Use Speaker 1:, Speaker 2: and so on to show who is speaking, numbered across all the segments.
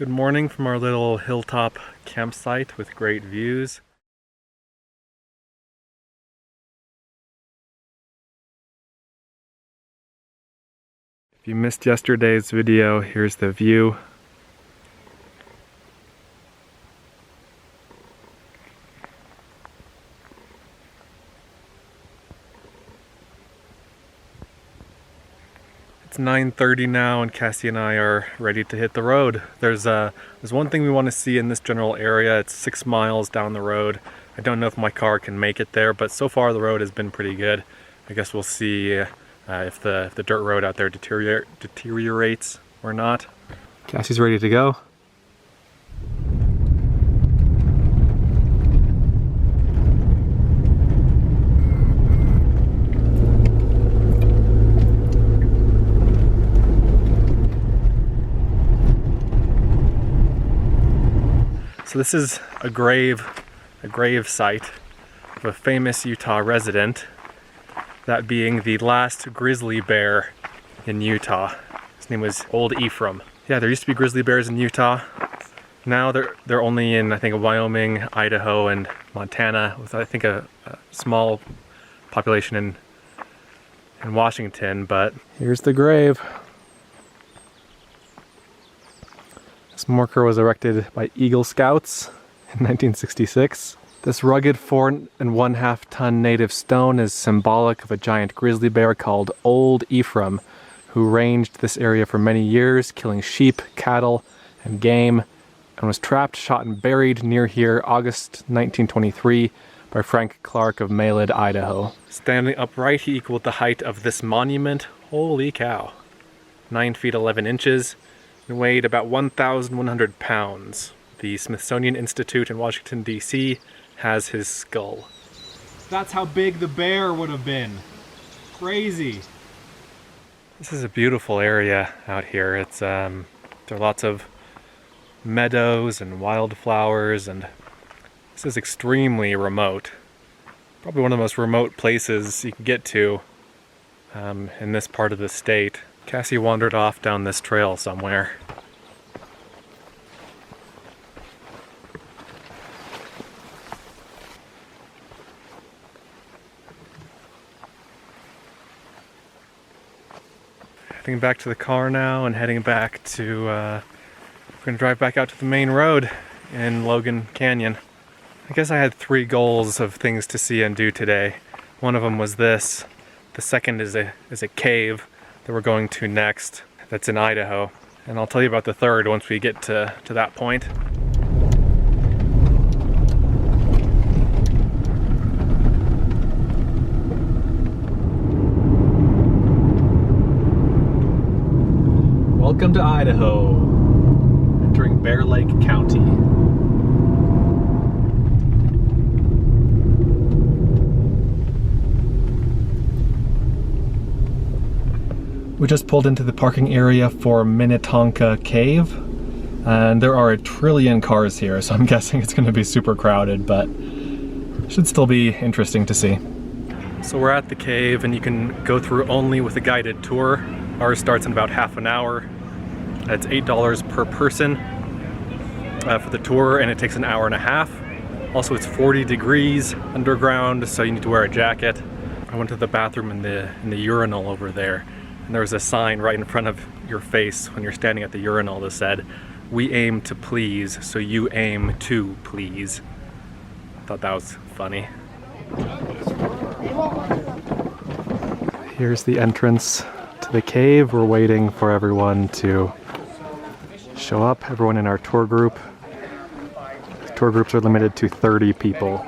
Speaker 1: Good morning from our little hilltop campsite with great views. If you missed yesterday's video, here's the view. It's 9:30 now and Cassie and I are ready to hit the road. There's one thing we want to see in this general area. It's 6 miles down the road. I don't know if my car can make it there, but so far the road has been pretty good. I guess we'll see if the dirt road out there deteriorates or not. Cassie's ready to go. So this is a grave site of a famous Utah resident, that being the last grizzly bear in Utah. His name was Old Ephraim. Yeah, there used to be grizzly bears in Utah. Now they're only in, I think, Wyoming, Idaho, and Montana, with I think a small population in Washington, but here's the grave. This marker was erected by Eagle Scouts in 1966. This rugged 4.5 ton native stone is symbolic of a giant grizzly bear called Old Ephraim, who ranged this area for many years, killing sheep, cattle, and game, and was trapped, shot, and buried near here August 1923 by Frank Clark of Malid, Idaho. Standing upright, he equaled the height of this monument. Holy cow. 9 feet 11 inches. And weighed about 1,100 pounds. The Smithsonian Institute in Washington, D.C. has his skull. That's how big the bear would have been. Crazy. This is a beautiful area out here. It's there are lots of meadows and wildflowers, and this is extremely remote. Probably one of the most remote places you can get to in this part of the state. Cassie wandered off down this trail somewhere. Heading back to the car now and heading back to, we're going to drive back out to the main road in Logan Canyon. I guess I had 3 goals of things to see and do today. One of them was this. The second is a cave that we're going to next, that's in Idaho. And I'll tell you about the third once we get to that point. Welcome to Idaho, entering Bear Lake County. We just pulled into the parking area for Minnetonka Cave, and there are 1 trillion cars here, so I'm guessing it's going to be super crowded, but should still be interesting to see. So we're at the cave, and you can go through only with a guided tour. Ours starts in about half an hour. It's $8 per person for the tour, and it takes an hour and a half. Also, it's 40 degrees underground, so you need to wear a jacket. I went to the bathroom in the urinal over there. And there was a sign right in front of your face when you're standing at the urinal that said, "We aim to please, so you aim to please." I thought that was funny. Here's the entrance to the cave. We're waiting for everyone to show up, everyone in our tour group. Tour groups are limited to 30 people.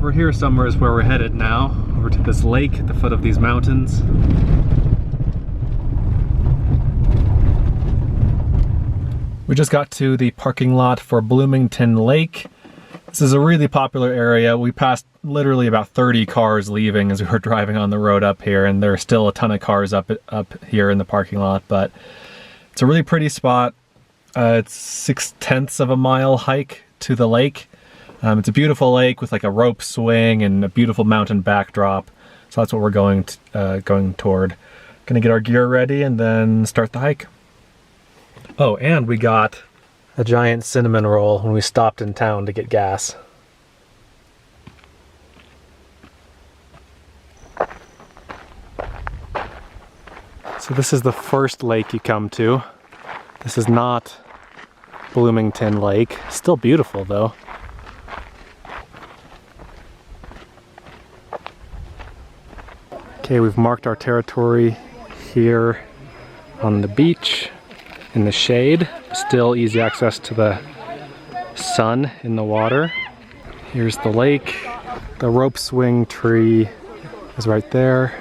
Speaker 1: Over here somewhere is where we're headed now, over to this lake at the foot of these mountains. We just got to the parking lot for Bloomington Lake. This is a really popular area. We passed literally about 30 cars leaving as we were driving on the road up here, and there are still a ton of cars up here in the parking lot, but it's a really pretty spot. It's 6/10 of a mile hike to the lake. It's a beautiful lake with like a rope swing and a beautiful mountain backdrop. So that's what we're going toward. Gonna get our gear ready and then start the hike. Oh, and we got a giant cinnamon roll when we stopped in town to get gas. So this is the first lake you come to. This is not Bloomington Lake. Still beautiful though. Okay, we've marked our territory here on the beach in the shade. Still easy access to the sun in the water. Here's the lake. The rope swing tree is right there.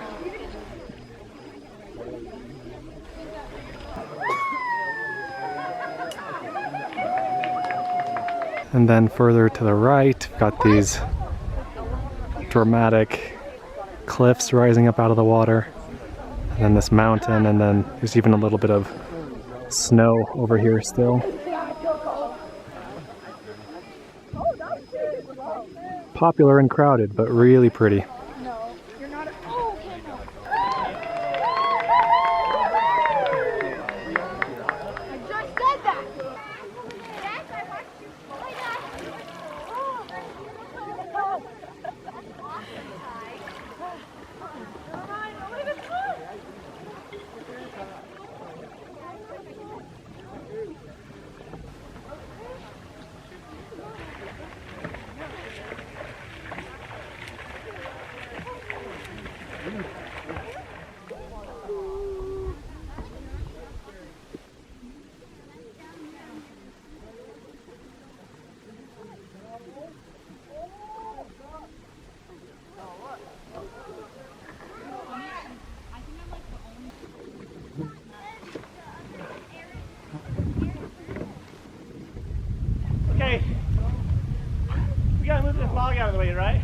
Speaker 1: And then further to the right, we've got these dramatic cliffs rising up out of the water. And then this mountain, and then there's even a little bit of snow over here still. Popular and crowded, but really pretty.
Speaker 2: Okay, we gotta move this log out of the way, right?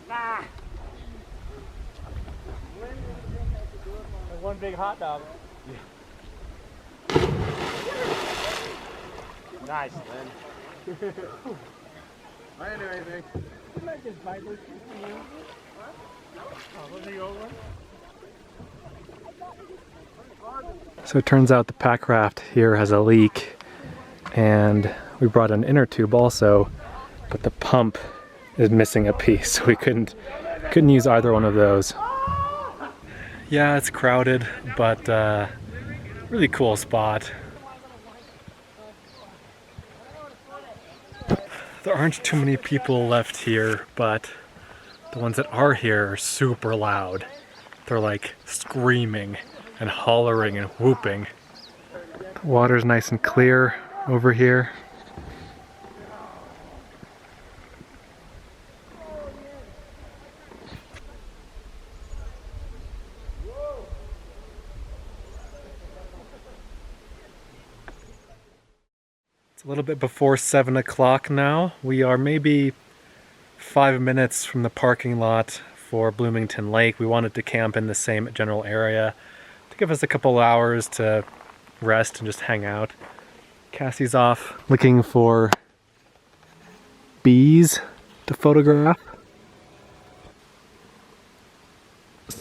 Speaker 2: Nah. Like one big hot dog. Yeah. Nice, Lynn. I didn't do anything. You might just bite this. Oh, wasn't he over?
Speaker 1: So it turns out the pack raft here has a leak, and we brought an inner tube also, but the pump is missing a piece, so we couldn't use either one of those. Yeah, it's crowded, but really cool spot. There aren't too many people left here, but the ones that are here are super loud. They're like screaming and hollering and whooping. The water's nice and clear over here. It's a little bit before 7 o'clock now. We are maybe 5 minutes from the parking lot for Bloomington Lake. We wanted to camp in the same general area to give us a couple hours to rest and just hang out. Cassie's off looking for bees to photograph.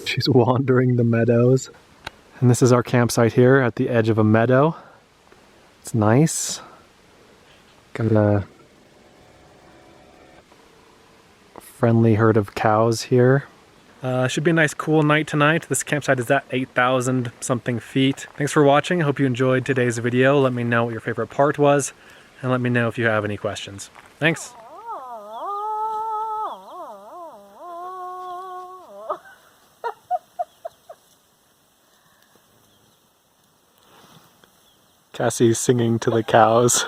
Speaker 1: She's wandering the meadows. And this is our campsite here at the edge of a meadow. It's nice. Got a friendly herd of cows here. Should be a nice cool night tonight. This campsite is at 8,000 something feet. Thanks for watching. I hope you enjoyed today's video. Let me know what your favorite part was, and let me know if you have any questions. Thanks. Cassie's singing to the cows.